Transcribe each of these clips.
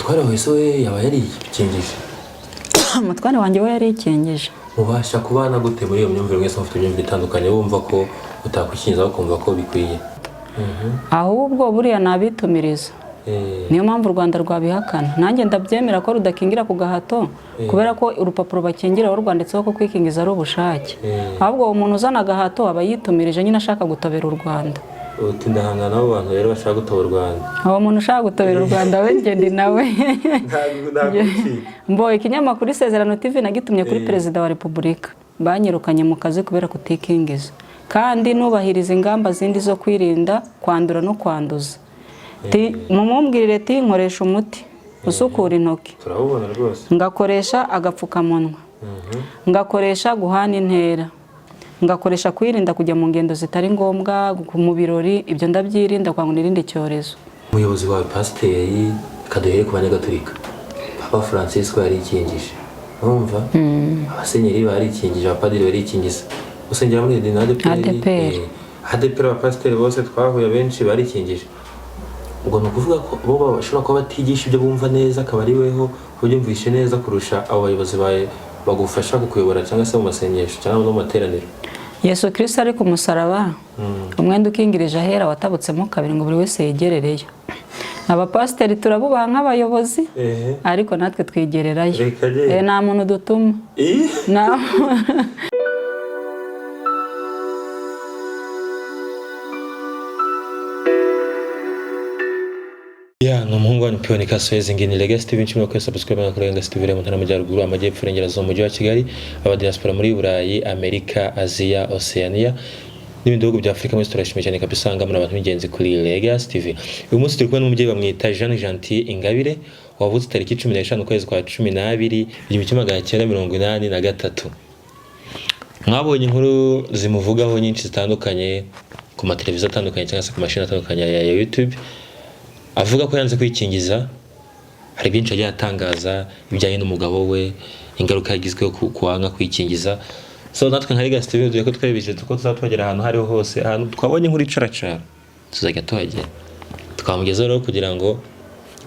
umutware wese we yaba yarikingije? umutware wanjye we yarikingije. Mubasha kubana gute muri iyo myumvire mwese mufite imyumvire itandukanye wumva ko utakwishinza bakumva ko bikwiye? Ahubwo buriya nabitumiriza. Niyo mpamvu u Rwanda rwabihakana. Nanjye ndabyemera ko rudakingira ku gahato kubera ko urupapuro bakingiraho rwanditseho ko kwikingiza ari ubushake. Ahubwo umuntu uzana gahato aba yitumirije nyine ashaka gutobera u Rwanda. Uti ndahangana n'abo bantu rero bashaka gutobera u Rwanda. Abo muntu ushaka gutobera u Rwanda we ngende nawe. Mbo ikinyamakuru Isezerano TV nagitumye kuri Perezida wa Repubulika. Banyirukanye mu kazi kubera kutikingiza. Kandi nubahiriza ingamba zindi zo kwirinda kwandura no kwanduza. Mumumbwirire ati nkoresha umuti usukura intoki. Turabubona rwose. Ngakoresha agapfukamunwa. Ngakoresha guhana intera. Ngakoresha kwirinda kujya mu ngendo zitari ngombwa mu birori, ibyo ndabyirinda kwa ngo nirinde cyorezo. Umuyobozi wawe pasiteri kaduhere ku banyagatolika. Papa Francisco yarikingije. Urumva? Abasenyeri barikingije, abapadiri barikingiza. Usengera muri ADPR. ADPR abapasiteri bose twahuye benshi barikingije. Ubwo no kuvuga ko bo bashobora kuba batigisha ibyo bumva neza akaba ari weho ubyumvishe neza kurusha abo bayobozi bawe bagufasha kukuyobora cyangwa se mu masengesho cyangwa no mu materaniro. Yesu Kristo ari ku musaraba, umwenda ukingirije ahera watabutsemo kabiri ngo buri wese yegerereyo. Abapasiteri turabubaha nk'abayobozi ariko natwe twigererayo. Nta muntu dutuma. Umuhungu wa Piyoni Kasohezi ngini Legacy TV nchimwe kwa subscribe na Legacy TV mu ntara y'Amajyaruguru amajyepfo y'Ingerazo mu mujyi wa Kigali aba diaspora muri Burayi, Amerika, Aziya, Oceania n'ibindi bihugu bya Afrika muri turashimye cyane kabisa ngamo n'abantu b'ingenzi kuri Legacy TV. Uyu munsi turi kumwe n'umubyeyi bamwita Jeanne Gentil Ingabire wavutse tariki 15 kwezi kwa 12 1983. Mwabonye inkuru zimuvugaho nyinshi zitandukanye ku mateleviziyo atandukanye cyangwa se ku mashini atandukanye ya YouTube. Avuga ko yanze kwikingiza, hari byinshi agiye atangaza ibijyanye n'umugabo we, ingaruka yagizwe kuwanga kwikingiza. So natwe nka Legacy TV duye ko twebije tuko tuzatwagera ahantu hariho hose, ahantu twabonye inkuru icaracara tuzajya tuhagera. Twamugeza rero kugira ngo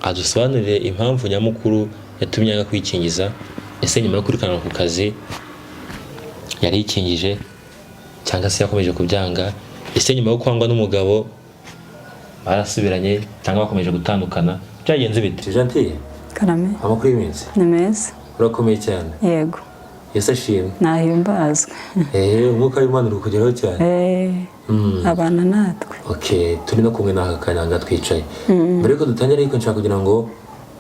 adusobanurire impamvu nyamukuru yatumye yanga kwikingiza, ese nyuma yo kurikana ku kazi yari ikingije cyangwa se yakomeje kubyanga, ese nyuma yo kwangwa n'umugabo barasubiranye cyangwa bakomeje gutandukana byagenze bite? Gentil Karame amakuru y'iminsi ni meza. Urakomeye cyane. Yego. Yesu ashimwe. Nahimbazwe. Umwuka w'Imana uri kugeraho cyane. Abana natwe. Okay, turi no kumwe n'aka kananga twicaye. Mbere ko dutangira ariko nshaka kugira ngo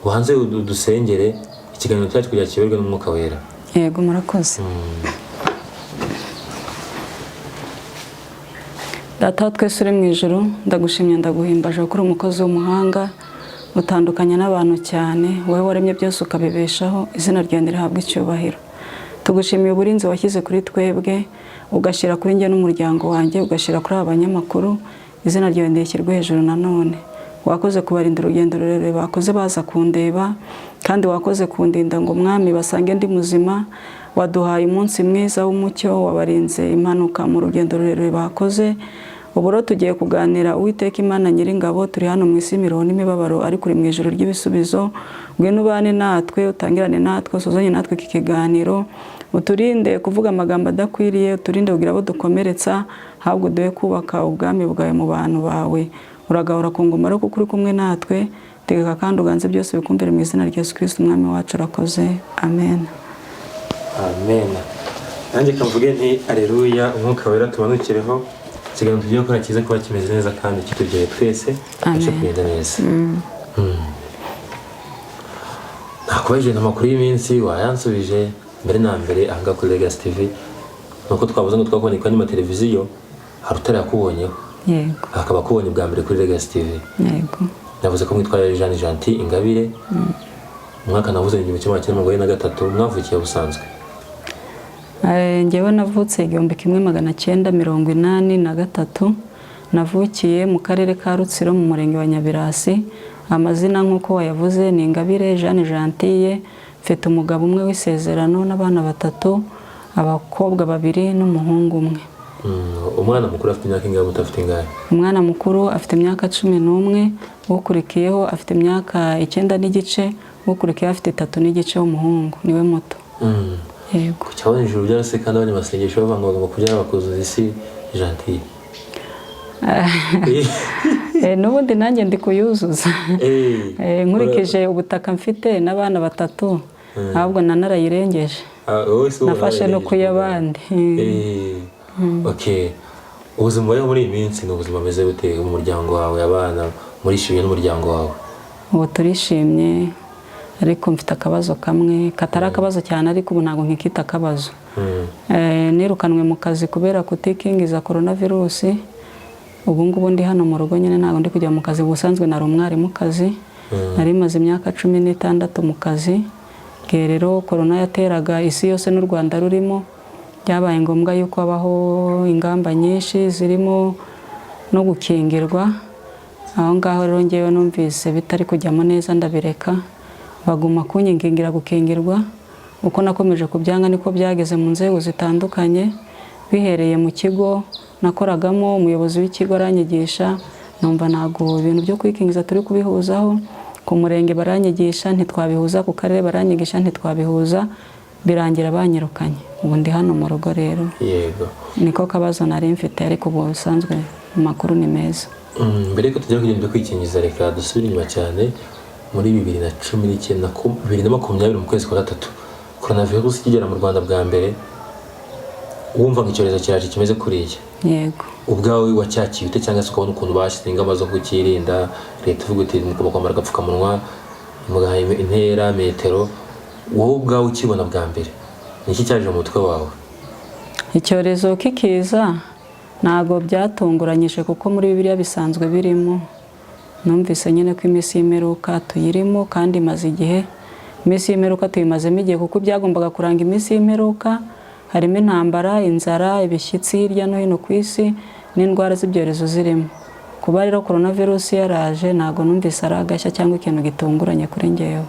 ubanze udusengere ikiganiro cyacu kugira kiberwe n'umwuka wera. Yego murakoze. Data twese uri mu ijuru ndagushimye ndaguhimbaje kuri umukozi w'umuhanga utandukanye n'abantu cyane wowe waremye byose ukabibeshaho izina ryawe rihabwa icyubahiro. Tugushimiye uburinzi washyize kuri twebwe ugashyira kuri njye n'umuryango wanjye ugashyira kuri abanyamakuru izina ryawe ndishyirwe hejuru nanone. Wakoze kubarinda urugendo rurerure bakoze baza kundeba kandi wakoze kundinda ngo mwami basange ndi muzima. Waduhaye umunsi mwiza w'umucyo wabarinze impanuka mu rugendo rurerure bakoze. Uburo tugiye kuganira Uwiteka Imana Nyiringabo turi hano mu isi mirongo n'imibabaro ari kuri mu ijuru ry'ibisubizo. Ngwino ubane natwe utangirane natwe usuzanye natwe iki kiganiro. Uturinde kuvuga amagambo adakwiriye, uturinde kugira abo dukomeretsa, ahubwo duhe kubaka ubwami bwawe mu bantu bawe. Uragahora ku ngoma rero kuko uri kumwe natwe, tegeka kandi uganze byose bikumvire mu izina rya Yesu Kristo umwami wacu urakoze. Amen. Amen. Nanjye kamvuge nti aleluya, umwuka wera tubanukireho. Ikiganiro tugiye gukora kiza kuba kimeze neza kandi kituryoheye twese. Amen. Kugenda neza. Nakubajije amakuru y'iminsi wayansubije mbere na mbere ahanga kuri Legacy TV. Nuko twavuze ngo twakuboneka ni mateleviziyo hari utarakubonyeho. Yego. Akaba kubonye bwa mbere kuri Legacy TV. Yego. Navuze ko mwitwa Jeanne Gentil Ingabire. Umwaka navuze 1983 mwavukiye busanzwe. Njyewe navutse 1983 navukiye mu karere ka Rutsiro mu murenge wa Nyabirasi. Amazina nk'uko wayavuze ni Ingabire Jeanne Gentil. Mfite umugabo umwe w'isezerano n'abana batatu, abakobwa babiri n'umuhungu umwe. Umwana mukuru afite imyaka ingahe, muto afite ingahe? Umwana mukuru afite imyaka 11, ukurikiyeho afite imyaka 9 n'igice, ukurikiyeho afite 3 n'igice w'umuhungu, niwe muto. Yego. Cyabona ijuru byarase kandi abanyamasengesho bavuga ngo bagomba kubyara bakuzuza isi gentil. N'ubundi nanjye ndi kuyuzuza. Nkurikije ubutaka mfite n'abana 3, ahubwo nanarayirengeje. Nafashe no kuyabandi. Okay. Ubuzima bwawe muri iyi minsi ni ubuzima bumeze bute mu muryango wawe, abana murishimye n'umuryango wawe? Ubu turishimye, ariko mfite akabazo kamwe katari akabazo cyane, ariko ubu ntabwo nkikita akabazo. Nirukanwe mu kazi kubera kutikingiza coronavirus. Ubu ngubu ndi hano mu rugo nyine, ntabwo ndi kujya mu kazi. Ubusanzwe nari umwarimu kazi, nari maze imyaka 16 mu kazi. Rero corona yateraga isi yose n'u Rwanda rurimo, byabaye ngombwa yuko habaho ingamba nyinshi zirimo no gukingirwa. Aho ngaho rero ngewe numvise bitari kujyamo neza, ndabireka baguma kunyingingira gukingirwa. Uko nakomeje kubyanga niko byageze mu nzego zitandukanye, bihereye mu kigo nakoragamo. Umuyobozi w'ikigo aranyigisha, numva ntago ibintu byo kwikingiza turi kubihuzaho. Ku murenge baranyigisha ntitwabihuza, ku karere baranyigisha ntitwabihuza, birangira banyirukanye. Ubu ndi hano mu rugo rero. Yego. Niko kabazo nari mfite, ariko ubu busanzwe amakuru ni meza. Mbere ko tujya kugenda kwikingiza, reka dusubire inyuma cyane muri 2019 na 2020 mu kwezi kwa 3. Coronavirus ikigera mu Rwanda bwa mbere, wumva icyorezo cyaje kimeze kuriya? Yego. Ubwawe wacyakiye ute, cyangwa se ukabona ukuntu bashyize ingamba zo kukirinda? Leta ivuga iti mugomba kwambara agapfukamunwa, mugaha intera, metero. Wowe ubwawe ukibona bwa mbere, niki cyaje mu mutwe wawe? Icyorezo kikiza ntago byatunguranyije, kuko muri Bibiliya bisanzwe birimo. Numvise nyine ko iminsi y'imperuka tuyirimo, kandi maze igihe. Iminsi y'imperuka tuyimazemo igihe, kuko byagombaga kuranga iminsi y'imperuka harimo intambara, inzara, ibishyitsi hirya no hino ku isi, n'indwara z'ibyorezo zirimo. Kuba rero coronavirus yaraje, ntago numvise ari agashya cyangwa ikintu gitunguranye kuri ngewe.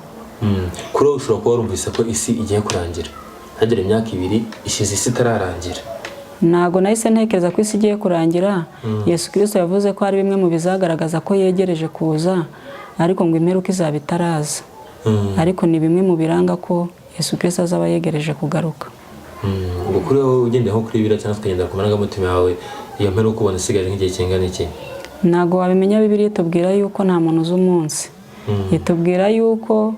Kuri wowe ushobora kuba warumvise ko isi igiye kurangira, hagera imyaka 2 ishize isi itararangira? Ntago nahise ntekereza ko isi igiye kurangira. Yesu Kristo yavuze ko hari bimwe mu bizagaragaza ko yegereje kuza, ariko ngo imperuka izaba itaraza. Ariko ni bimwe mu biranga ko Yesu Kristo azaba yegereje kugaruka. Ubwo kuri wowe ugende nko kuri Bibiliya cyangwa ukagenda ku marangamutima yawe, iyo mperuka ubona isigaje nk'igihe kingana iki? Ntago wabimenya. Bibiliya itubwira yuko nta muntu uzi umunsi. Itubwira yuko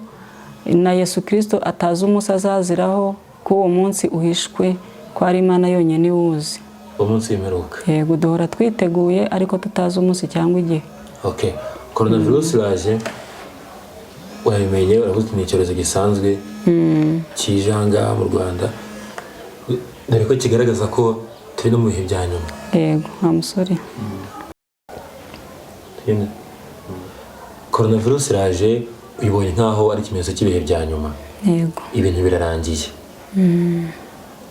na Yesu Kristo atazi umunsi azaziraho, ko uwo munsi uhishwe, ko ari Imana yonyine iwuzi. Umunsi w'imperuka. Yego, duhora twiteguye, ariko tutazi umunsi cyangwa igihe. Okay. Coronavirus yaje, urabimenye, uravuze ni icyorezo gisanzwe kije ahangaha mu Rwanda, dore ko kigaragaza ko turi no mu bihe bya nyuma. Yego, nta musore. Coronavirus yaje, uyibonye nkaho ari ikimenyetso cy'ibihe bya nyuma. Yego. Ibintu birarangiye.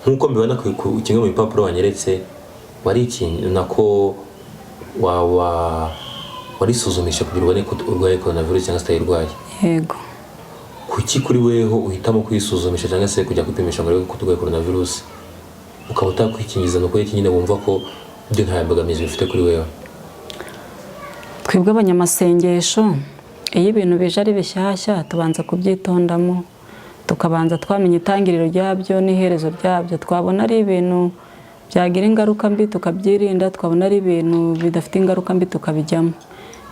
Nkuko mbibona ku kimwe mu bipapuro wanyeretse, nako warisuzumisha kugira ubone ko urwaye coronavirus cyangwa se utayirwaye? Yego. Kuki kuri weho uhitamo kwisuzumisha cyangwa se kujya kwipimisha ngo urebe ko urwaye coronavirus, ukaba utakwikingiza? Nuko iki nyine wumva ko ibyo nta mbogamizi bifite kuri wewe? Twebwe abanyamasengesho, iyo ibintu bije ari bishyashya tubanza kubyitondamo, tukabanza twamenya itangiriro ryabyo n'iherezo ryabyo. Twabona ari ibintu byagira ingaruka mbi tukabyirinda, twabona ari ibintu bidafite ingaruka mbi tukabijyamo.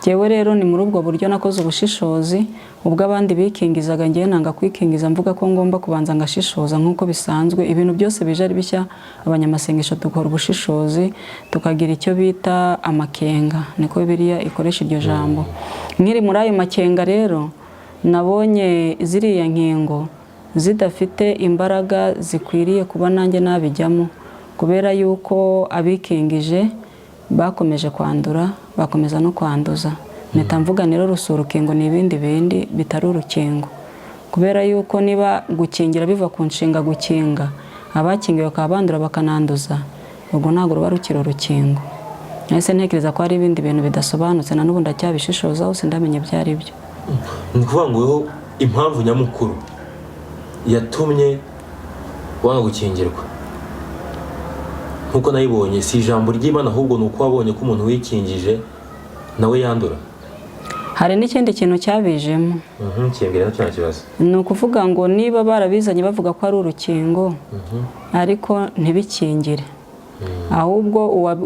Jewe rero ni muri ubwo buryo nakoze ubushishozi. Ubwo abandi bikingizaga, ngiye nanga kwikingiza, mvuga ko ngomba kubanza ngashishoza nk'uko bisanzwe. Ibintu byose bije ari bishya, abanyamasengesho dukora ubushishozi, tukagira icyo bita amakenga, niko Bibiliya ikoresha iryo jambo. Nkiri muri ayo makenga rero, nabonye ziriya nkingo zidafite imbaraga zikwiriye kuba nanjye nabijyamo, kubera yuko abikingije bakomeje kwandura, bakomeza no kwanduza. Mpita mvuga rero urukingo ni ibindi bitari urukingo, kubera yuko niba gukingira biva ku nshinga gukinga, abakingiwe bakaba bandura bakananduza, ubwo ntabwo ruba rukiri urukingo. Nahise ntekereza ko hari ibindi bintu bidasobanutse, na n'ubu ndacyabishishozaho sindamenye ibyo ari byo. Ni ukuvuga ngo impamvu nyamukuru yatumye wanga gukingirwa nkuko nayibonye si ijambo ry'Imana ahubwo nuko wabonye ko umuntu wikingije nawe yandura. hari n'ikindi kintu cyabijemo. Kimbwira nacyo kibazo. Ni ukuvuga ngo niba barabizanye bavuga ko ari urukingo ariko ntibikingire, ahubwo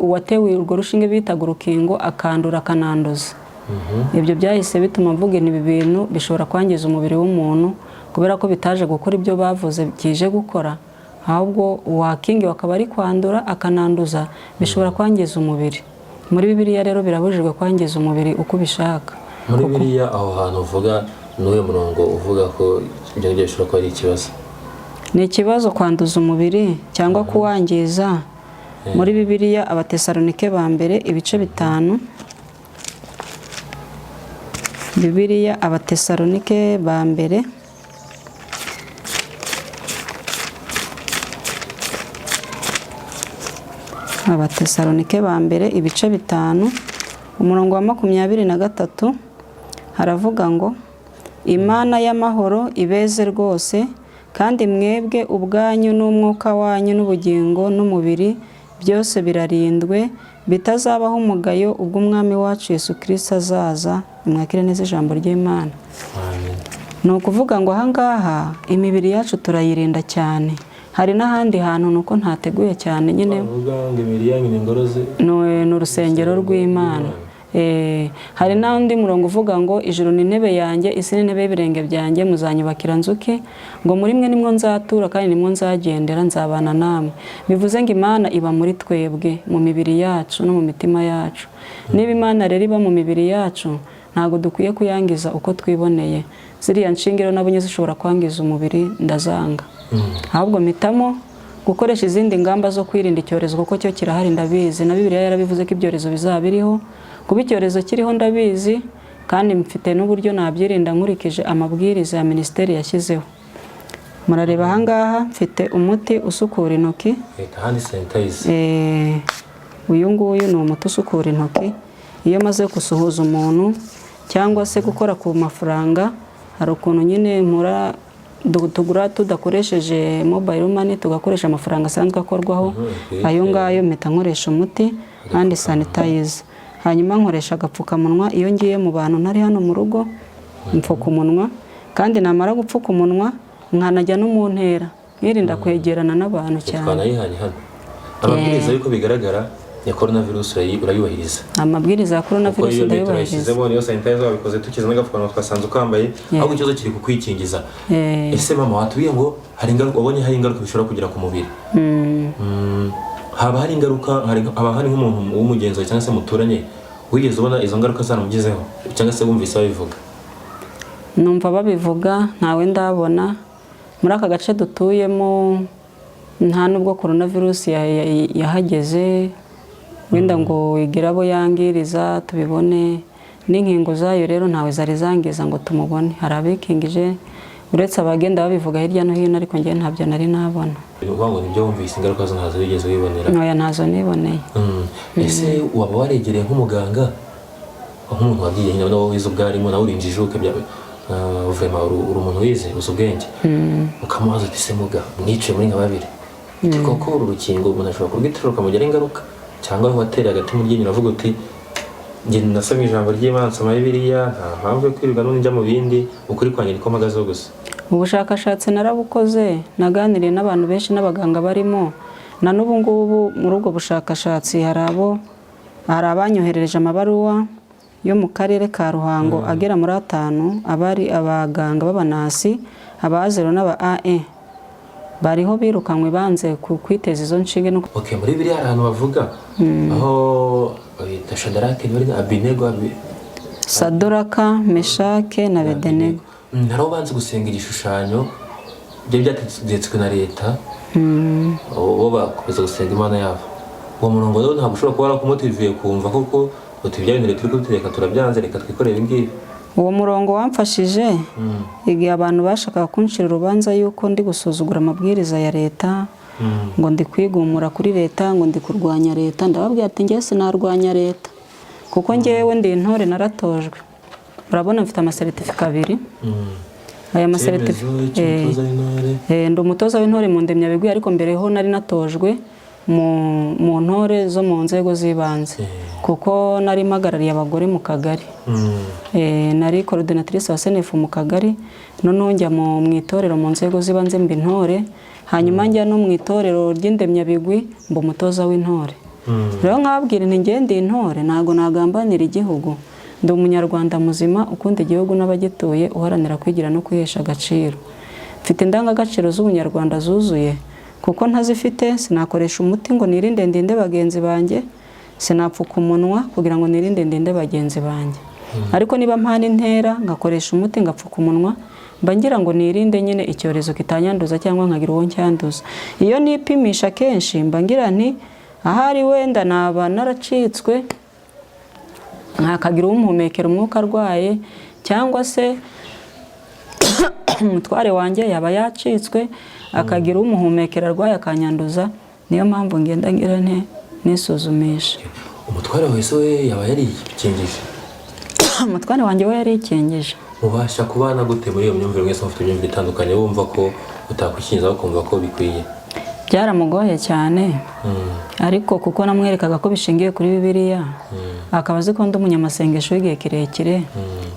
uwatewe urwo rushinge bitaga urukingo akandura akananduza. Ibyo byahise bituma mvuga ibi bintu bishobora kwangiza umubiri w'umuntu kubera ko bitaje gukora ibyo bavuze byije gukora, ahubwo uwakingiwe akaba ari kwandura akananduza, bishobora kwangiza umubiri. Muri Bibiliya rero birabujijwe kwangiza umubiri uko ubishaka. Muri Bibiliya aho hantu uvuga n'uwo murongo uvuga ko ibyo ngibyo bishobora kuba ari ikibazo. Ni ikibazo kwanduza umubiri cyangwa kuwangiza. Muri Bibiliya Abatesalonike ba mbere ibice 5. Bibiliya Abatesalonike ba mbere ibice 5 umurongo wa 23 haravuga ngo Imana y'amahoro ibeze rwose kandi mwebwe ubwanyu n'umwuka wanyu n'ubugingo n'umubiri byose birarindwe bitazabaho umugayo ubwo umwami wacu Yesu Kristo azaza. Mwakire neza ijambo ry'Imana. Amen. Ni ukuvuga ngo ahangaha imibiri yacu turayirinda cyane. Hari n'ahandi hantu nuko ntateguye cyane nyine ni urusengero rw'Imana. Hari n'undi murongo uvuga ngo ijuru ni intebe yanjye, isi ni intebe y'ibirenge byanjye, muzanyubakira nzuki ngo muri mwe nimwo nzatura kandi nimwo nzagendera, nzabana namwe. Bivuze ngo Imana iba muri twebwe mu mibiri yacu no mu mitima yacu. Niba Imana rero iba mu mibiri yacu ntabwo dukwiye kuyangiza uko twiboneye. Ziriya nshingiro nabonye zishobora kwangiza umubiri ndazanga. Ahubwo mpitamo gukoresha izindi ngamba zo kwirinda icyorezo kuko cyo kirahari ndabizi, na Bibiliya yarabivuze ko ibyorezo bizaba biriho. Kuba icyorezo kiriho ndabizi kandi mfite n'uburyo nabyirinda nkurikije amabwiriza ya minisiteri yashyizeho. Murareba ahangaha mfite umuti usukura intoki. Uyu nguyu ni umuti usukura intoki. Iyo maze gusuhuza umuntu cyangwa se gukora ku mafaranga, hari ukuntu nyine tugura tudakoresheje mobile money tugakoresha amafaranga asanzwe akorwaho. Ayo ngayo mpita nkoresha umuti kandi sanitize. Hanyuma nkoresha agapfukamunwa iyo ngiye mu bantu ntari hano mu rugo, mpfuka umunwa kandi namara gupfuka umunwa nkanajya no mu ntera nkirinda kwegerana n'abantu cyane. Twanayihanye hano. Amabwiriza yuko bigaragara ya coronavirus urayubahiriza. Amabwiriza ya coronavirus ndayubahiriza. Niyo sanitizer wabikoze tukiza n'agapfukamunwa twasanze ukambaye, ahubwo ikibazo kiri kukwikingiza. Ese mama watubwiye ngo hari ingaruka, wabonye hari ingaruka bishobora kugira ku mubiri? Haba hari ingaruka, haba hari nk'umuntu w'umugenzi cyangwa se muturanye wigeze ubona izo ngaruka zanamugezeho cyangwa se wumvise babivuga? Numva babivuga, ntawe ndabona. Muri aka gace dutuyemo nta nubwo coronavirus yahageze wenda ngo igira abo yangiriza tubibone. N'inkingo zayo rero ntawe zari zangiza ngo tumubone. Hari abikingije uretse abagenda babivuga hirya no hino, ariko njye ntabyo nari nabona. Ngo nibyo wumvise ingaruka zo ntazo wigeze wibonera? Oya, ntazo niboneye. Ese waba waregereye nk'umuganga, nk'umuntu wabyiye nyine nawe wize ubwarimu nawe urinjije ukabyawe vraiment uri umuntu wize uzi ubwenge, ukamubaza uti se muga mwice muri nka babiri koko uru rukingo umuntu ashobora kurwitira rukamugiraho ingaruka, cyangwa watereye agati mu ryinyo uravuga uti njye nasomye ijambo ry'Imana nsoma Bibiliya nta mpamvu yo kwirirwa n'ujya mu bindi, ukuri kwanjye niko mpagazeho gusa? Ubushakashatsi narabukoze, naganiriye n'abantu benshi n'abaganga barimo, na n'ubu ngubu muri ubwo bushakashatsi hari abanyoherereje amabaruwa yo mu karere ka Ruhango agera muri 5, abari abaganga b'abanasi, abazero n'aba AE bariho birukanywe banze kwiteza izo nshinge. Muri Bibiliya hari ahantu bavuga aho Shadarake Abinego Sadoraka Meshake na Abedenego nabo banze gusenga igishushanyo byo byategetswe na leta, bo bakomeza gusenga Imana yabo. Uwo murongo rero ntabwo ushobora kuba warakumotiviye kumva koko uti ibyo bintu leta iri kudutegeka turabyanze, reka twikorere ibi ngibi? Uwo murongo wamfashije igihe abantu bashakaga kunshira urubanza yuko ndi gusuzugura amabwiriza ya leta, ngo ndi kwigumura kuri leta, ngo ndi kurwanya leta. Ndababwira ati njye sinarwanya leta kuko njyewe ndi intore naratojwe. Urabona mfite amasertifika 2. Aya masertifika ndi umutoza w'intore mu ndemyabigwi, ariko mbere ho nari natojwe mu ntore zo mu nzego z'ibanze kuko nari mpagarariye abagore mu kagari. Nari coordinatrice wa SNF mu kagari, noneho njya mu itorero mu nzego z'ibanze mba intore, hanyuma njya no mu itorero ry'indemyabigwi mba umutoza w'intore. Rero nkababwira nti ngende intore ntago nagambanira igihugu, ndi umunyarwanda muzima ukunda igihugu n'abagituye, uharanira kwigira no kwihesha agaciro. Mfite indangagaciro z'ubunyarwanda zuzuye, kuko ntazifite sinakoresha umuti ngo nirinde ndinde bagenzi banjye, sinapfuka umunwa kugira ngo nirinde ndinde bagenzi banjye. Ariko niba mpana intera ngakoresha umuti ngapfuka umunwa, mba ngira ngo nirinde nyine icyorezo kitanyanduza cyangwa nkagira uwo ncyanduza. Iyo nipimisha kenshi mba ngira nti ahari wenda naba naracitswe, nkakagira umuhumekera umwuka arwaye, cyangwa se umutware wanjye yaba yacitswe akagira umuhumekera arwaye akanyanduza. Niyo mpamvu ngenda ngira nte nisuzumisha. Umutware wese we yaba yarikingije? Umutware wanjye we yarikingije. Mubasha kubana gute muri iyo myumvire? Mwese mufite imyumvire itandukanye, wumva ko utakwikingiza ukumva ko bikwiye? Byaramugoye cyane, ariko kuko namwerekaga ko bishingiye kuri Bibiliya, akaba azi ko ndi umunyamasengesho w'igihe kirekire,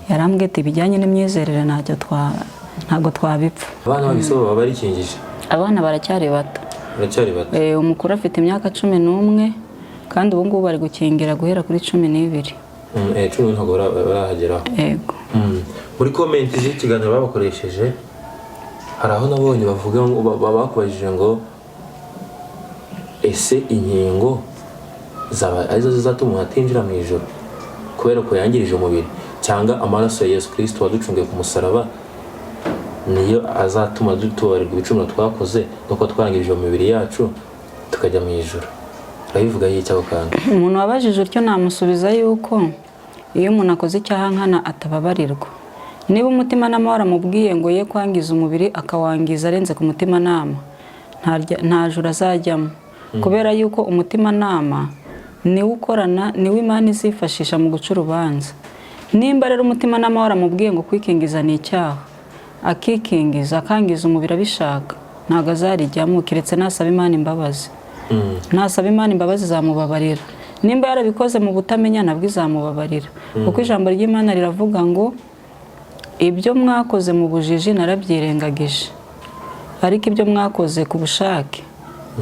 yarambwiye ati bijyanye n'imyizerere ntabwo twabipfa. Abana babise baba barikingije? Abana baracyari bato. Baracyari bato? Umukuru afite imyaka 11 kandi ubu ngubu bari gukingira guhera kuri 12. 10 ntabwo barahageraho. Yego. Muri komenti z'ikiganiro babakoresheje hari aho nabonye bavuga ngo bakubajije ngo ese inkingo zaba arizo zizatuma atinjira mu ijoro kubera ko yangirije umubiri, cyangwa amaraso ya Yesu Kristo waducungiye ku musaraba niyo azatuma dutubarirwa ibicumuro twakoze nuko twarangirije mu mibiri yacu tukajya mu ijoro? Urabivuga y'icyo kandi? Umuntu wabajije utyo namusubiza yuko iyo umuntu akoze icyaha nkana atababarirwa. Niba umutima nama waramubwiye ngo ye kwangiza umubiri akawangiza arenze ku mutima nama, nta juru azajyamo, kubera yuko umutima nama niwe ukorana, niwe Imana izifashisha mu guca urubanza. Nimba rero umutima nama waramubwiye ngo kwikingiza ni icyaha, akikingiza akangiza umubiri abishaka, ntabwo azarijyamo keretse nasaba Imana imbabazi. Nasaba Imana imbabazi zamubabarira. Nimba yarabikoze mu butamenya nabwo izamubabarira, kuko ijambo ry'Imana riravuga ngo ibyo mwakoze mu bujiji narabyirengagije, ariko ibyo mwakoze ku bushake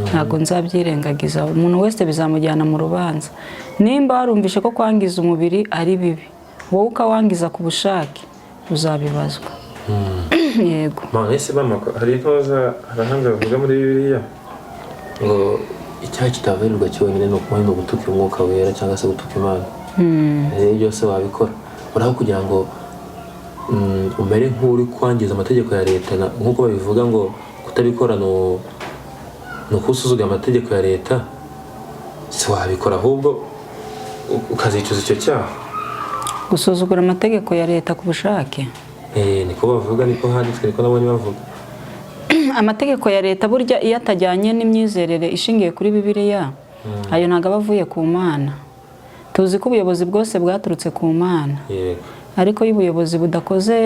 ntabwo nzabyirengagiza. Umuntu wese bizamujyana mu rubanza. Nimba warumvishe ko kwangiza umubiri ari bibi, wowe ukawangiza ku bushake uzabibazwa. Yego. Ese mama, hari intoza harahanga bavuga muri Bibiliya ngo icyaha kitabarirwa cyonyine ni ukumuha no gutuka umwuka wera cyangwa se gutuka Imana. Rero byose wabikora uraho kugira ngo umere nk'uri kwangiza amategeko ya leta, nk'uko babivuga ngo kutabikora no kusuzugura amategeko ya leta. Si wabikora ahubwo ukazicuza icyo cyaha? Gusuzugura amategeko ya leta ku bushake? Niko bavuga, niko handitswe, niko nabonye bavuga. Amategeko ya leta burya iyo atajyanye n'imyizerere ishingiye kuri Bibiliya, ayo ntabwo aba avuye ku Mana. Tuzi ko ubuyobozi bwose bwaturutse ku Mana. Ariko iyo ubuyobozi budakoze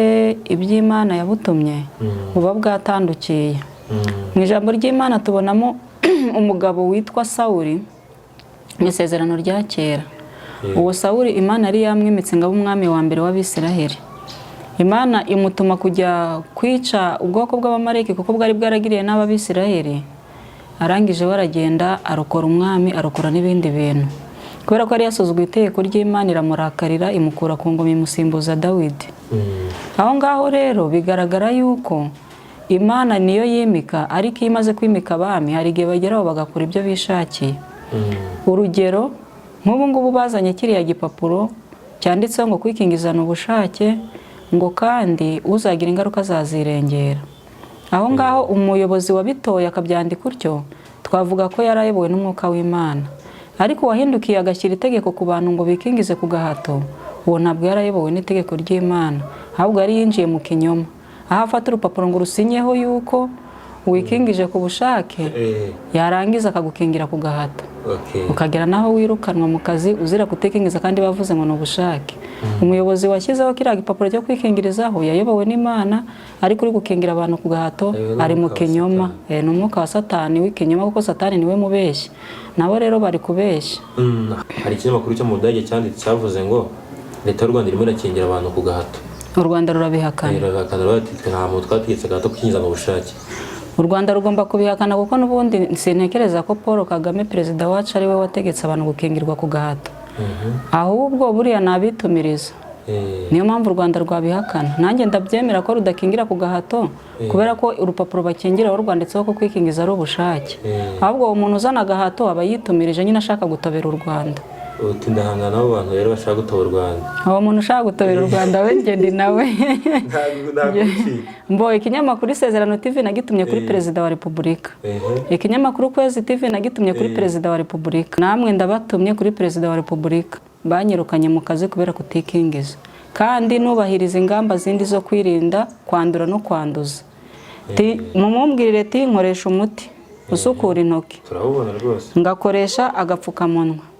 iby'Imana yabutumye buba bwatandukiye. Mu ijambo ry'Imana tubonamo umugabo witwa Sawuli mu Isezerano rya kera. Uwo Sawuli Imana yari yamwimitse ngo abe umwami wa mbere w'Abisiraheli. Imana imutuma kujya kwica ubwoko bw'abamareki kuko bwari bwaragiriye n'Abisiraheli. Arangije baragenda arokora umwami, arokora n'ibindi bintu. Kubera ko yari yasuzuguye itegeko ry'Imana iramurakarira, imukura ku ngoma imusimbuza Dawidi. Aho ngaho rero bigaragara yuko Imana niyo yimika, ariko iyo imaze kwimika abami hari igihe bageraho bagakora ibyo bishakiye. Urugero, nk'ubu ngubu bazanye kiriya gipapuro cyanditseho ngo kwikingizana ubushake, ngo kandi uzagira ingaruka azazirengera. Aho ngaho umuyobozi wabitoye akabyandika utyo, twavuga ko yarayobowe n'umwuka w'Imana. Ariko wahindukiye agashyira itegeko ku bantu ngo bikingize ku gahato, uwo ntabwo yarayobowe n'itegeko ry'Imana, ahubwo yari yinjiye mu kinyoma. Aho afata urupapuro ngo rusinyeho yuko wikingije ku bushake, yarangiza akagukingira ku gahato. ukagera naho wirukanwa mu kazi uzira kutikingiza kandi bavuze ngo ni ubushake. Umuyobozi washyizeho kiriya gipapuro cyo kwikingirizaho yayobowe n'Imana, ariko uri gukingira abantu ku gahato ari mu kinyoma. Ni umwuka wa Satani w'ikinyoma, kuko Satani niwe mubeshyi, nabo rero bari kubeshya. Hari ikinyamakuru cyo mu Budage cyanditse cyavuze ngo leta y'u Rwanda irimo irakingira abantu ku gahato. U Rwanda rurabihakana. Nta muntu twategetse gahato gukingiza mu bushake. U Rwanda rugomba kubihakana, kuko n'ubundi sintekereza ko Paul Kagame perezida wacu ari we wategetse abantu gukingirwa ku gahato. Ahubwo buriya nabitumiriza. Niyo mpamvu u Rwanda rwabihakana. Nanjye ndabyemera ko rudakingira ku gahato, kubera ko urupapuro bakingiraho rwanditseho ko kwikingiza ari ubushake. Ahubwo uwo muntu uzana agahato aba yitumirije, nyine ashaka gutobera u Rwanda. Utindahangana n'abo bantu rero bashaka gutobera u Rwanda. Uwo muntu ushaka gutobera u Rwanda we ngende nawe. Mbo ikinyamakuru Isezerano TV nagitumye kuri Perezida wa Repubulika. Ikinyamakuru Kwezi TV nagitumye kuri Perezida wa Repubulika. Namwe ndabatumye kuri Perezida wa Repubulika. Banyirukanye mu kazi kubera kutikingiza. Kandi nubahiriza ingamba zindi zo kwirinda kwandura no kwanduza. Mumumbwirire ati nkoresha umuti usukura intoki. Turabona rwose. Ngakoresha agapfukamunwa.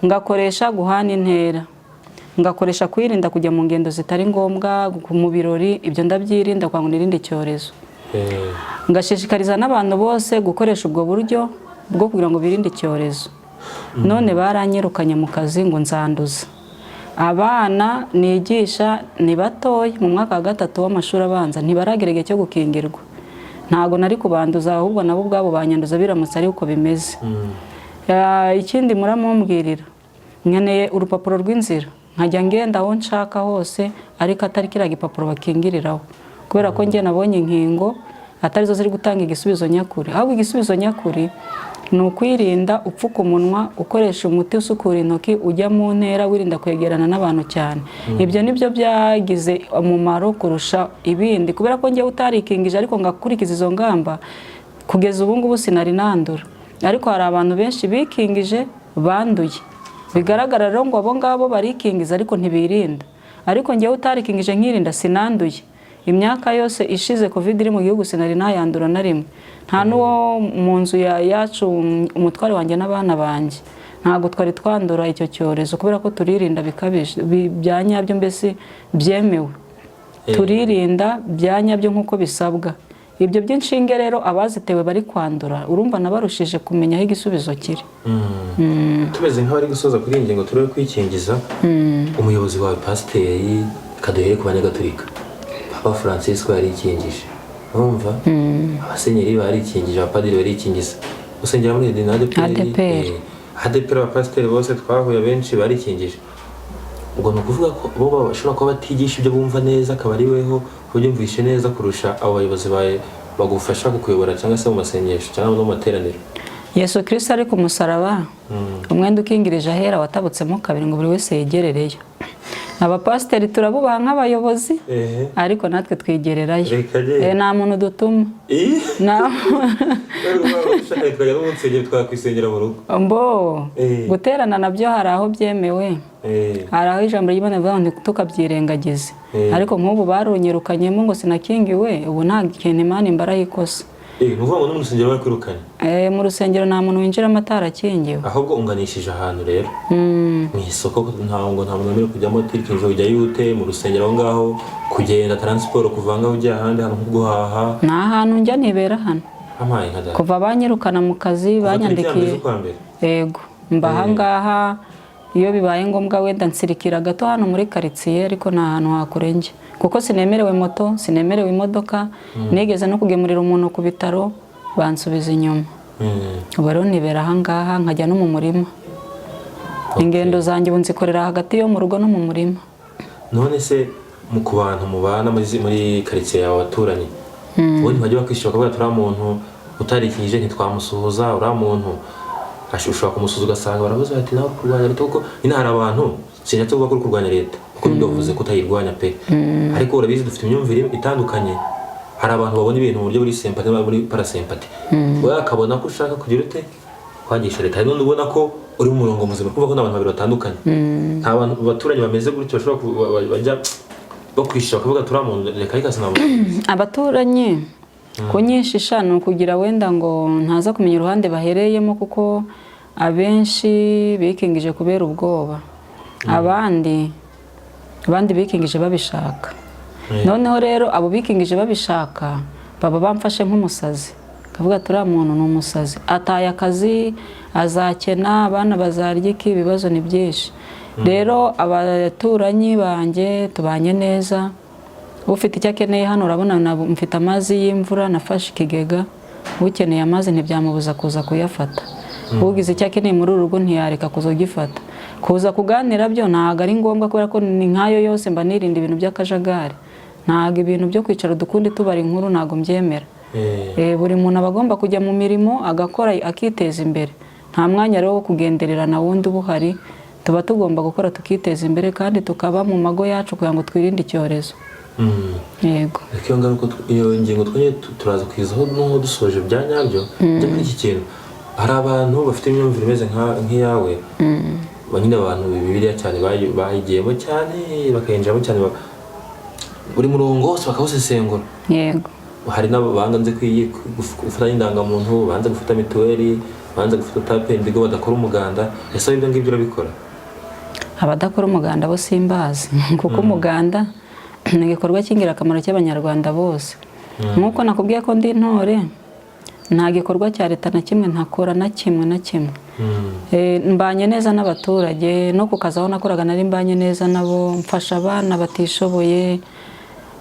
Ngakoresha guhana intera. Ngakoresha kwirinda kujya mu ngendo zitari ngombwa, mu birori, ibyo ndabyirinda kwa ngo nirinde icyorezo. Ngashishikariza n'abantu bose gukoresha ubwo buryo bwo kugira ngo birinde icyorezo. None baranyirukanye mu kazi ngo nzanduza. Abana nigisha ni batoya mu mwaka wa 3 w'amashuri abanza, ntibaragira igihe cyo gukingirwa. Ntago nari kubanduza, ahubwo nabo ubwabo banyanduza biramutse ari uko bimeze. Ikindi muramumbwirira, nkeneye urupapuro rw'inzira, nkajya ngenda aho nshaka hose, ariko atari kiriya gipapuro bakingiriraho, kubera ko njye nabonye inkingo atari zo ziri gutanga igisubizo nyakuri. Ahubwo igisubizo nyakuri ni ukwirinda, upfuka umunwa, ukoresha umuti usukura intoki, ujya mu ntera, wirinda kwegerana n'abantu cyane. Ibyo nibyo byagize umumaro kurusha ibindi, kubera ko njye utarikingije ariko ngakurikiza izo ngamba, kugeza ubu ngubu sinari nandura. Ariko hari abantu benshi bikingije banduye, bigaragara rero ngo abo ngabo barikingiza ariko ntibirinda. Ariko njye utarikingije nkirinda sinanduye. Imyaka yose ishize covid iri mu gihugu sinari nayandura na rimwe. Nta nuwo mu nzu yacu umutware wanjye n'abana banjye ntago twari twandura icyo cyorezo, kubera ko turirinda bikabije byanyabyo, mbese byemewe. Turirinda byanyabyo nkuko bisabwa. Ibyo by'inshinge rero abazitewe bari kwandura, urumva nabarushije kumenya aho igisubizo kiri. Tumeze nk'abari gusoza kuri ingingo turebe kwikingiza. Umuyobozi wawe pasiteri kaduhere ku banyagatolika, Papa Francisco yarikingije, urumva? Abasenyeri barikingije, abapadiri barikingiza. Usengera muri ADPR abapasiteri bose twahuye benshi barikingije. Ubwo ni ukuvuga ko bo bashobora kuba batigisha ibyo bumva neza, akaba ari weho ubyumvishe neza kurusha abo bayobozi bagufasha kukuyobora cyangwa se mu masengesho cyangwa no mu materaniro. Yesu Kristo ari ku musaraba, umwenda ukingirije ahera watabutsemo kabiri ngo buri wese yegerereyo. Abapasiteri turabubaha nk'abayobozi, ariko natwe twigererayo. Nta muntu dutuma. Guterana nabyo hari aho byemewe, hari aho ijambo ry'Imana rivuga ngo tukabyirengagize. Ariko nk'ubu barunyirukanyemo ngo sinakingiwe, ubu nta kintu Imana imbaraho ikosa. Nuvuga ngo no mu rusengero bakwirukanye? Mu rusengero nta muntu winjiramo atarakingiwe. Ahubwo unganishije ahantu rero. Mu isoko nta muntu wemerewe kujyamo utikingiye, ujya yute mu rusengero aho ngaho, kugenda transport kuvanga ujya ahandi hantu nko guhaha? Nta hantu njya, nibera hano. Kuva banyirukana mu kazi banyandikiye. Yego, mba ahangaha, iyo bibaye ngombwa wenda nsirikira gato hano muri quartier, ariko nta hantu hakurenge, kuko sinemerewe moto, sinemerewe imodoka. Nigeze no kugemurira umuntu ku bitaro bansubiza inyuma. Ubu rero nibera ahangaha, nkajya no mu murima. Ingendo zanjye ubu nzikorera hagati yo mu rugo no mu murima. None se mu kubantu mubana muri quartier yawe abaturanyi, ubundi bajya bakwishyura ko turi muntu utarikingije ntitwamusuhuza, uri muntu ashobora kumusuhuza ugasanga baravuze bati nawe kurwanya leta, kuko hari abantu sinatse kuvuga ko kurwanya leta kuko ndavuze ko utayirwanya pe, ariko urabizi dufite imyumvire itandukanye. Hari abantu babona ibintu mu buryo buri sympathy muri parasympathy, wowe akabona ko ushaka kugira ute kwagisha leta, hari n'undi ubona ko uri mu murongo muzima, kuvuga ko n'abantu babiri batandukanye. Nta bantu baturanyi bameze gutyo bashobora bajya bakwishyura kuvuga turi muntu reka ikasana. Abaturanyi kunyishisha ni ukugira wenda ngo ntaza kumenya uruhande bahereyemo, kuko abenshi bikingije kubera ubwoba, abandi bikingije babishaka. Noneho rero abo bikingije babishaka baba bamfashe nk'umusazi, kavuga turiya muntu ni umusazi, ataye akazi, azakena, abana bazarya iki, ibibazo ni byinshi. Rero abaturanyi banjye tubanye neza, ufite icyo akeneye hano urabona mfite amazi y'imvura, nafashe ikigega, ukeneye amazi ntibyamubuza kuza kuyafata. Ugize icyo akeneye muri uru rugo ntiyareka kuza ugifata. Kuza kuganira byo ntabwo ari ngombwa kubera ko ni nkayo yose mba nirinda ibintu by'akajagari. Ntabwo ibintu byo kwicara udukundi tubara inkuru ntabwo mbyemera. Buri muntu aba agomba kujya mu mirimo agakora akiteza imbere. Nta mwanya rero wo kugendererana wundi uba uhari, tuba tugomba gukora tukiteza imbere kandi tukaba mu mago yacu kugira ngo twirinde icyorezo. Yego. Iyo ngingo turaza kwizaho n'uwo dusoje bya nyabyo njya muri iki kintu. Hari abantu bafite imyumvire imeze nk'iyawe, nyine abantu Bibiliya cyane bayigiyemo cyane bakayinjiramo cyane, buri murongo wose bakawusesengura. Yego. Hari n'abanze gufata indangamuntu, banze gufata mituweli, banze gufata tapendi ngo badakora umuganda. Ese ibyo ngibyo urabikora? Abadakora umuganda bo simbazi kuko umuganda ni igikorwa cy'ingirakamaro cy'abanyarwanda bose. Nk'uko nakubwiye ko ndi intore, nta gikorwa cya leta na kimwe ntakora na kimwe. Mbanye neza n'abaturage, no ku kazi aho nakoraga nari mbanye neza nabo, mfasha abana batishoboye,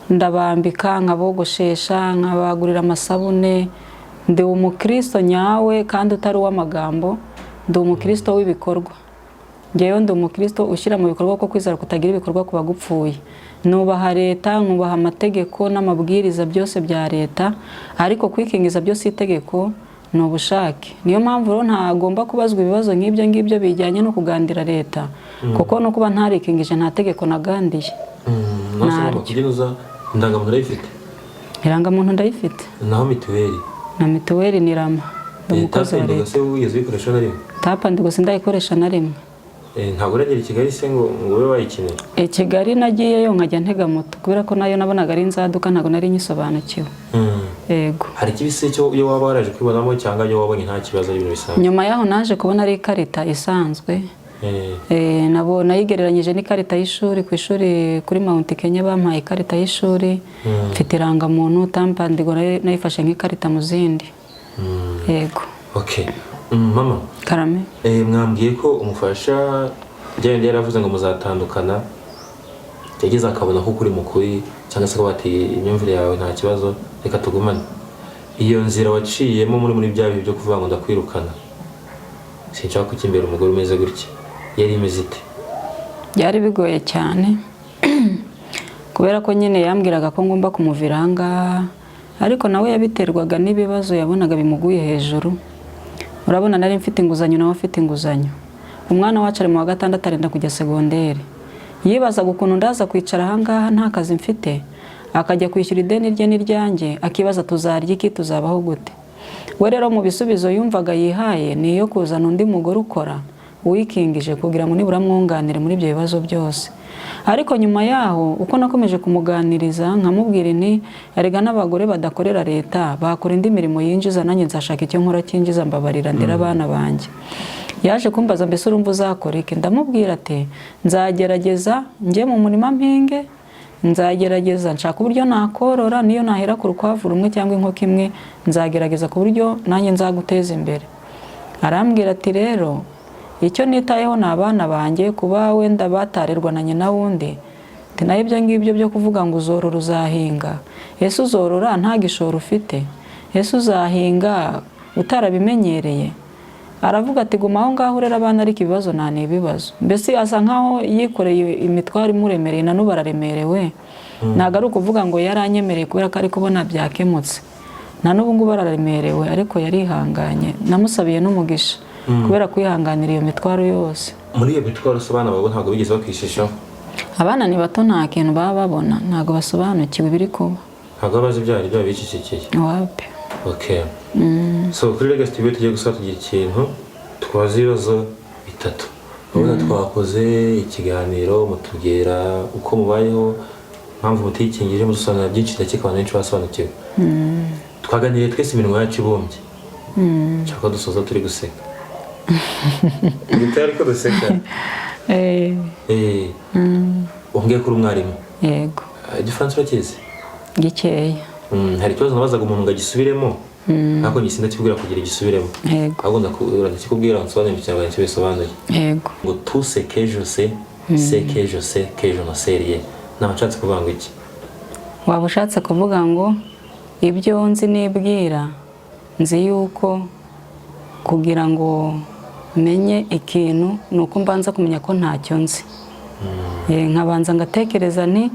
ndabambika, nkabogoshesha, nkabagurira amasabune. Ndi umukristo nyawe kandi utari uw'amagambo, ndi umukristo w'ibikorwa. Njyewe ndi umukristo ushyira mu bikorwa ko kwizera kutagira ibikorwa kuba gupfuye. Nubaha leta, nkubaha amategeko n'amabwiriza byose bya leta, ariko kwikingiza byose itegeko ni ubushake. Niyo mpamvu rero ntagomba kubazwa ibibazo nk'ibyo ngibyo bijyanye no kugandira leta, kuko no kuba ntarikingije nta tegeko nagandiye. Indangamuntu urayifite? Irangamuntu ndayifite. Naho mituweli? Na mituweli ni rama. Tapendi se wigeze uyikoresha na rimwe? Tapendi gusa ndayikoresha na rimwe. Ntabwo uragera i Kigali se ngo ube wayikeneye? Kigali nagiyeyo nkajya ntega moto kubera ko nayo nabonaga ari nzaduka, ntabwo nari nyisobanukiwe. Yego. Hari ikibise cyo iyo waba waraje kwibonamo cyangwa iyo wabonye nta kibazo y'ibintu bisanzwe? Nyuma yaho naje kubona ari ikarita isanzwe. Nayigereranyije n'ikarita y'ishuri, ku ishuri kuri Mount Kenya bampaye ikarita y'ishuri, mfite irangamuntu, tampandi nayifashe nk'ikarita mu zindi. Yego. Okay. Mama, karame, mwambwiye ko umufasha byende yaravuze ngo muzatandukana, yageze akabona ko kuri mukuri cyangwa se ko bati imyumvire yawe nta kibazo reka tugumane. Iyo nzira waciyemo muri bya bihe byo kuvuga ngo ndakwirukana, sinshaka kukimbera umugore umeze gutya, yari imeze ite? Byari bigoye cyane kubera ko nyine yambwiraga ko ngomba kumuviranga, ariko nawe yabiterwaga n'ibibazo yabonaga bimuguye hejuru. Urabona nari mfite inguzanyo nawe afite inguzanyo. Umwana wacu ari mu wa 6 arenda kujya segonderi. Yibazaga ukuntu ndaza kwicara ahangaha nta kazi mfite, akajya kwishyura ideni rye n'iryanjye, akibaza tuzarya iki, tuzabaho gute. We rero mu bisubizo yumvaga yihaye ni iyo kuzana undi mugore ukora wikingije kugira ngo nibura mwunganire muri ibyo bibazo byose. Ariko nyuma yaho uko nakomeje kumuganiriza nkamubwira nti erega n'abagore badakorera leta bakora indi mirimo yinjiza, nanjye nzashaka icyo nkora cyinjiza mbabarira ndera abana banjye. Yaje kumbaza mbese urumva uzakora iki? Ndamubwira ati nzagerageza njye mu murima mpinge, nzagerageza nshaka uburyo nakorora, niyo nahera ku rukwavu rumwe cyangwa inkoko imwe nzagerageza ku buryo nanjye nzaguteza imbere. Arambwira ati rero icyo nitayeho ni abana banjye, kuba wenda batarerwa na nyina wundi, nayo ibyo ngibyo byo kuvuga ngo uzorora uzahinga, ese uzorora nta gishoro ufite, ese uzahinga utarabimenyereye? Aravuga ati guma aho ngaho urera abana ariko ibibazo nta n'ibibazo. Mbese asa nkaho yikoreye imitwaro imuremereye, na n'ubu araremerewe. Ntabwo ari ukuvuga ngo yaranyemereye kubera ko ari kubona byakemutse, na n'ubu ngubu araremerewe, ariko yarihanganye. Namusabiye n'umugisha kubera kwihanganira iyo mitwaro yose. Muri iyo mitwaro se abana babo ntabwo bigeze bakwishishaho? Abana ni bato, nta kintu baba babona, ntabwo basobanukiwe ibiri kuba, ntabwo bazi ibyari byaba bicishikeye. Wapi. Okay. So kuri Legacy TV tugiye gusaba tugira ikintu twaza ibibazo 3. Urabona twakoze ikiganiro mutubwira uko mubayeho, mpamvu mutikingije, musobanura byinshi ndakeka abantu benshi basobanukiwe. Twaganiriye twese iminwa yacu ibumbye. Cyangwa dusoza turi guseka. Gitari ko duseka. Umbwiye ko uri umwarimu. Yego. Igifaransa urakizi? Gikeya. Hari ikibazo nabazaga umuntu ngo agisubiremo ariko ngisinda kikubwira kugira igisubiremo. Yego. Ahubwo ndakikubwira nsobanure ikinyarwanda kibisobanuye. Yego. Ngo tout ce que je sais, c'est que je sais que je ne sais rien. Namashatse kuvuga ngo iki? Waba ushatse kuvuga ngo ibyo nzi nibwira nzi yuko kugira ngo menye ikintu nuko mbanza kumenya ko ntacyo nzi. Nkabanza ngatekereza nti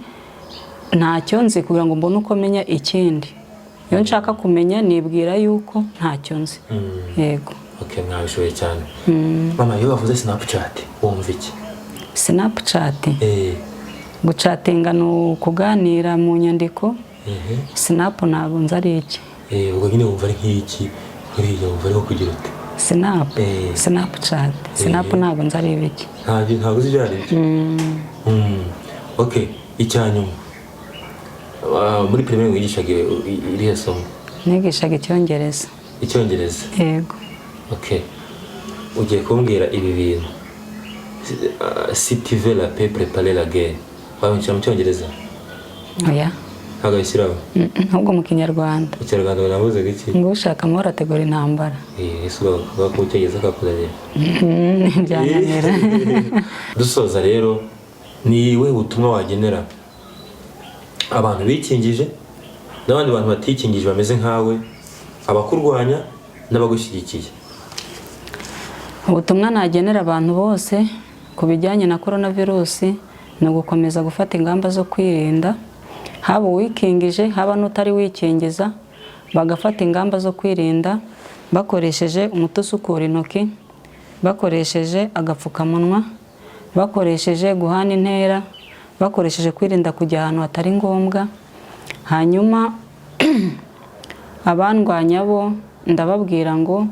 ntacyo nzi kugira ngo mbone uko menya ikindi. Iyo nshaka kumenya nibwira yuko ntacyo nzi. Yego. Okay, mwabishoboye cyane. Mama, iyo bavuze Snapchat wumva iki? Snapchat? Gucatinga ni ukuganira mu nyandiko. Snap ntabwo nzi ari iki. Ubwo nyine wumva ari nk'iki? Uriya wumva ariho kugira ute? Snap? Snapchat? Snap ntabwo nzi ari ibiki. Ntabwo uzi ibyo ari byo? Okay, icyanyuma. Muri primaire wigishaga irihe somo? Nigishaga Icyongereza. Icyongereza? Yego. Okay. Ugiye kumbwira ibi bintu. Si tu veux la paix, préparer la guerre. Wabishyira mu Cyongereza? Oya. Ntabwo yishyiraho? Ahubwo mu Kinyarwanda. Ikinyarwanda navuze iki? Ngo ushaka amahoro ategura intambara. Ese uvuga ko Icyongereza kakuzanira? Byananira. Dusoza rero, ni we ubutumwa wagenera abantu bikingije n'abandi bantu batikingije bameze nkawe, abakurwanya n'abagushyigikiye? Ubutumwa nagenera abantu bose ku bijyanye na coronavirus ni ugukomeza gufata ingamba zo kwirinda, haba uwikingije haba n'utari wikingiza, bagafata ingamba zo kwirinda bakoresheje umuti usukura intoki, bakoresheje agapfukamunwa, bakoresheje guhana intera, bakoresheje kwirinda kujya ahantu hatari ngombwa. Hanyuma abandwanya bo ndababwira ngo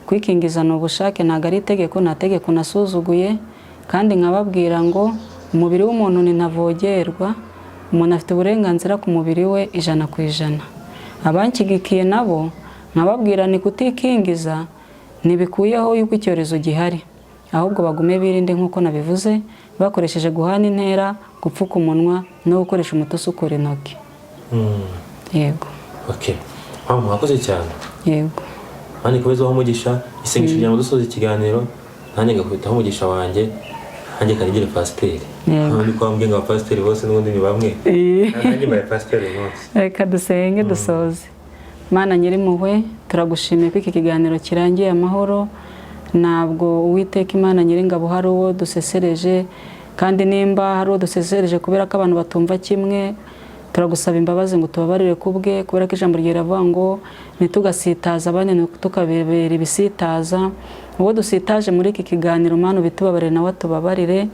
kwikingiza ni ubushake, ntabwo ari itegeko, nta tegeko nasuzuguye. Kandi nkababwira ngo umubiri w'umuntu ni ntavogerwa, umuntu afite uburenganzira ku mubiri we 100%. Abanshyigikiye nabo nkababwira ni kutikingiza ntibikuyeho yuko icyorezo gihari, ahubwo bagume birinde nk'uko nabivuze, bakoresheje guhana intera, gupfuka umunwa no gukoresha umuti usukura intoki. Yego. Okay. Mwakoze cyane. Yego. Mani komeza umugisha, isengesho rya dusoza ikiganiro, nanjye ngakubitaho umugisha wanjye, nanjye kanigire pasiteri. Ndi kwambye ngo abapasiteri bose n'ubundi ni bamwe. Nanjye mbaye pasiteri bose. Reka dusenge dusoze. Mana Nyirimpuhwe, turagushimiye ko iki kiganiro kirangiye amahoro. Ntabwo Uwiteka Imana Nyiringabo hari uwo dusesereje, kandi nimba hari uwo dusesereje kubera ko abantu batumva kimwe, turagusaba imbabazi ngo tubabarire kubwe, kubera ko ijambo ryiravuga ngo ntitugasitaza abandi tukabebera ibisitaza. Uwo dusitaje muri iki kiganiro Mana ubitubabarire nawe atubabarire,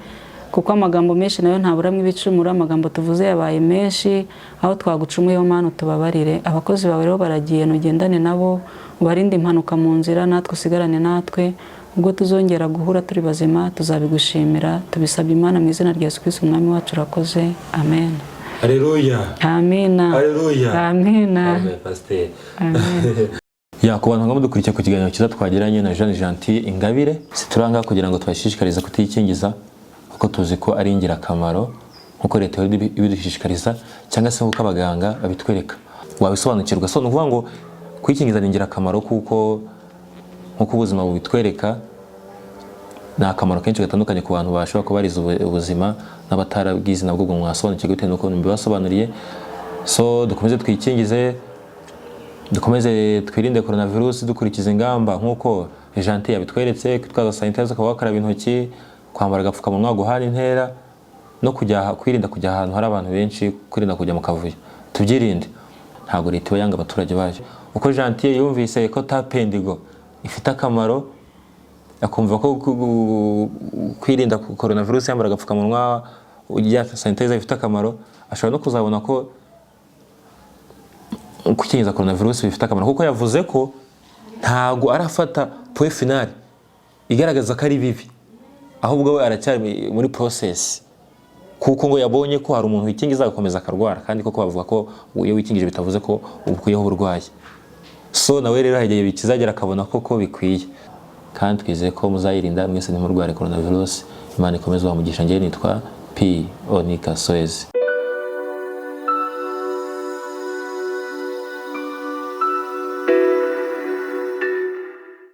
kuko amagambo menshi nayo ntaburamwe ibicumuro, amagambo tuvuze yabaye menshi, aho twagucumuyeho Mana utubabarire. Abakozi bawe rero baragiye, nugendane nabo, ubarinde impanuka mu nzira, natwe usigarane natwe. Ubwo tuzongera guhura turi bazima tuzabigushimira, tubisabye Imana mu izina rya Yesu Kristo umwami wacu. Urakoze. Amen. Haleluya. Amina. Haleluya. Amina. Amen, pasiteri. Ya, ku bantu ngo mudukurikira ku kiganiro cyiza twagiranye na Jeanne Gentil Ingabire, situranga kugira ngo tubashishikarize kutikingiza, kuko tuzi ko ari ingirakamaro nkuko leta ibidushishikariza, cyangwa se nkuko abaganga babitwereka. Wabisobanukirwa. So nuvuga ngo kwikingiza ni ingirakamaro kuko nkuko ubuzima bubitwereka, ni akamaro kenshi gatandukanye ku bantu bashobora kubariza ubuzima n'abatarabwize nabwo ngo mwasobanukirwe bitewe n'uko mbibasobanuriye. So dukomeze twikingize, dukomeze twirinde coronavirus dukurikiza ingamba nkuko Gentil yabitweretse, twitwaza sanitizer, ukaba wakaraba intoki, kwambara agapfukamunwa, guhana intera, no kwirinda kujya ahantu hari abantu benshi, kwirinda kujya mu kavuyo. Tubyirinde. Ntabwo leta iba yanga abaturage baje. Uko Gentil yumvise ko tapendigo ifite akamaro, akumva ko kwirinda coronavirus yambara agapfukamunwa, ujya sanitizer ifite akamaro, ashobora no kuzabona ko kwikingiza coronavirus bifite akamaro, kuko yavuze ko ntago arafata point final igaragaza ko ari bibi, ahubwo we aracyari muri process, kuko ngo yabonye ko hari umuntu wikingiza agakomeza akarwara, kandi koko bavuga ko iyo wikingije bitavuze ko ukuyeho uburwayi. So nawe rero hageye bikizagera akabona koko bikwiye, kandi twizeye ko muzayirinda mwese ntimurware coronavirus. Imana ikomeze umugisha. Njye nitwa P Onika Soezi.